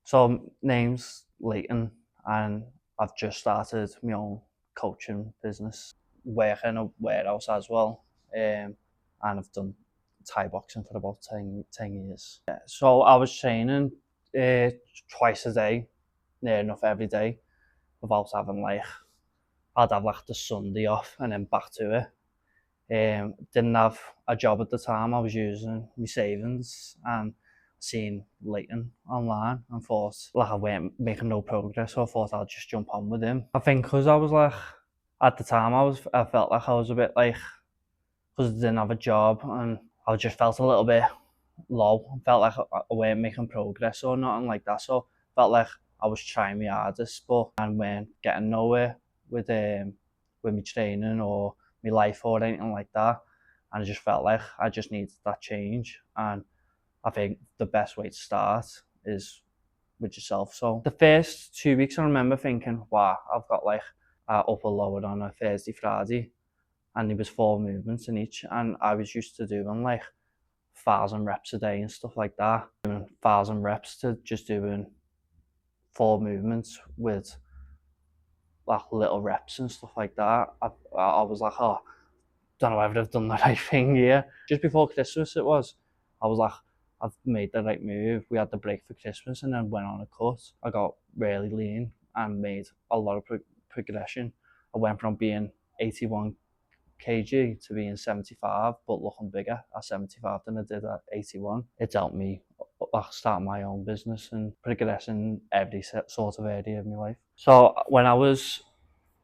So name's Layton, and I've just started my own coaching business, working in a warehouse as well, and I've done Thai boxing for about 10 years. Yeah, so I was training uh, twice a day, near enough every day, without having I'd have the Sunday off and then back to it. Didn't have a job at the time. I was using my savings and seen Layton online and thought I weren't making no progress, so I thought I'd just jump on with him. I think because I was at the time I felt like I was a bit because I didn't have a job and I just felt a little bit low. I felt like I weren't making progress or nothing like that, so I felt like I was trying my hardest but I weren't getting nowhere with my training or my life or anything like that. And I just felt like I just needed that change. And I think the best way to start is with yourself. So the first 2 weeks I remember thinking, wow, I've got upper lower on a Thursday, Friday, and there was 4 movements in each. And I was used to doing 1,000 reps a day and stuff like that. Doing 1,000 reps to just doing 4 movements with little reps and stuff like that. I was like, oh, don't know whether I've done the right thing here. Just before Christmas it was, I was like, I've made the right move. We had the break for Christmas and then went on a cut. I got really lean and made a lot of progression. I went from being 81 kg to being 75, but looking bigger at 75 than I did at 81. It's helped me start my own business and progress in every sort of area of my life. So when I was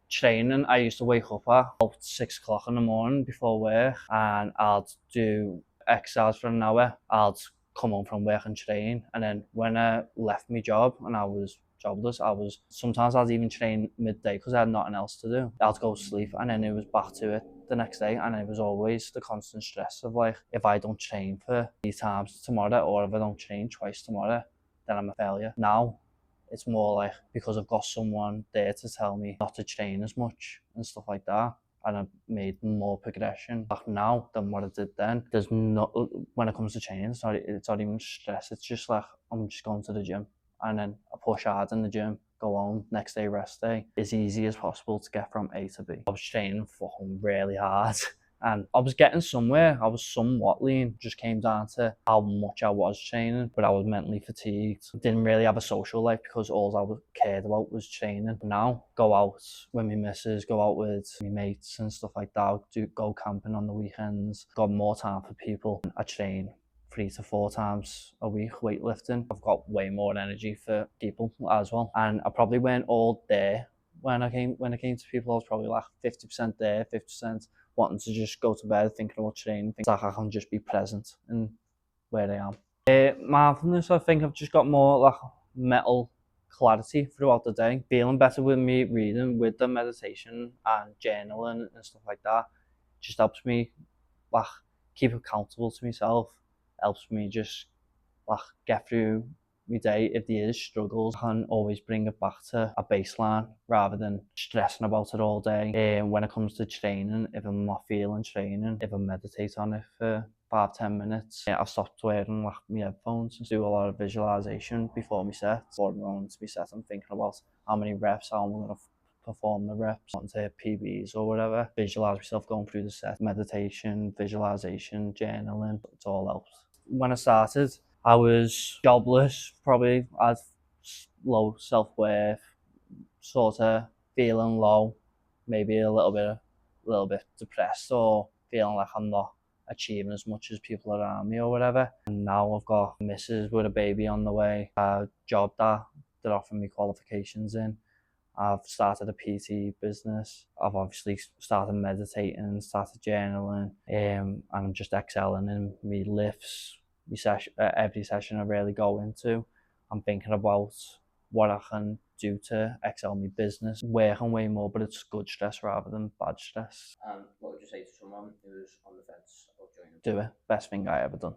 training, I used to wake up at about 6 o'clock in the morning before work and I'd do exercise for an hour. I'd come home from work and train. And then when I left my job and I was jobless, sometimes I'd even train midday because I had nothing else to do. I'd go to sleep and then it was back to it the next day, and it was always the constant stress of if I don't train for 3 times tomorrow or if I don't train twice tomorrow, then I'm a failure. Now it's more because I've got someone there to tell me not to train as much and stuff like that, and I've made more progression back now than what I did then. There's not, when it comes to training, it's not even stress. It's just I'm just going to the gym and then I push hard in the gym, go home, next day rest day, as easy as possible to get from A to B. I was training fucking really hard and I was getting somewhere. I was somewhat lean, just came down to how much I was training, but I was mentally fatigued. Didn't really have a social life because all I cared about was training. Now, go out with my missus, go out with my mates and stuff like that, go camping on the weekends, got more time for people. I train 3 to 4 times a week weightlifting. I've got way more energy for people as well, and I probably weren't all there when I came to people. I was probably 50% there, 50% wanting to just go to bed, thinking about training, things I can just be present in where I am. Mindfulness, I think I've just got more mental clarity throughout the day, feeling better with me reading, with the meditation and journaling and stuff like that. Just helps me keep accountable to myself, helps me just get through my day. If there is struggles, I can always bring it back to a baseline rather than stressing about it all day. And when it comes to training, if I'm not feeling training, if I meditate on it for 5-10 minutes, I've stopped wearing my headphones and do a lot of visualization before my set. Before I'm going to my set, I'm thinking about how many reps, how I'm going to perform the reps, wanting to hit PBs or whatever. Visualize myself going through the set. Meditation, visualization, journaling, it all helps. When I started, I was jobless, probably had low self-worth, sort of feeling low, maybe a little bit depressed or feeling like I'm not achieving as much as people around me or whatever. And now I've got a missus with a baby on the way, a job that they're offering me qualifications in. I've started a PT business. I've obviously started meditating, started journaling, and I'm just excelling in my lifts. Every session I really go into, I'm thinking about what I can do to excel my business, working way more, but it's good stress rather than bad stress. What would you say to someone who's on the fence about joining? Do it. Best thing I ever done.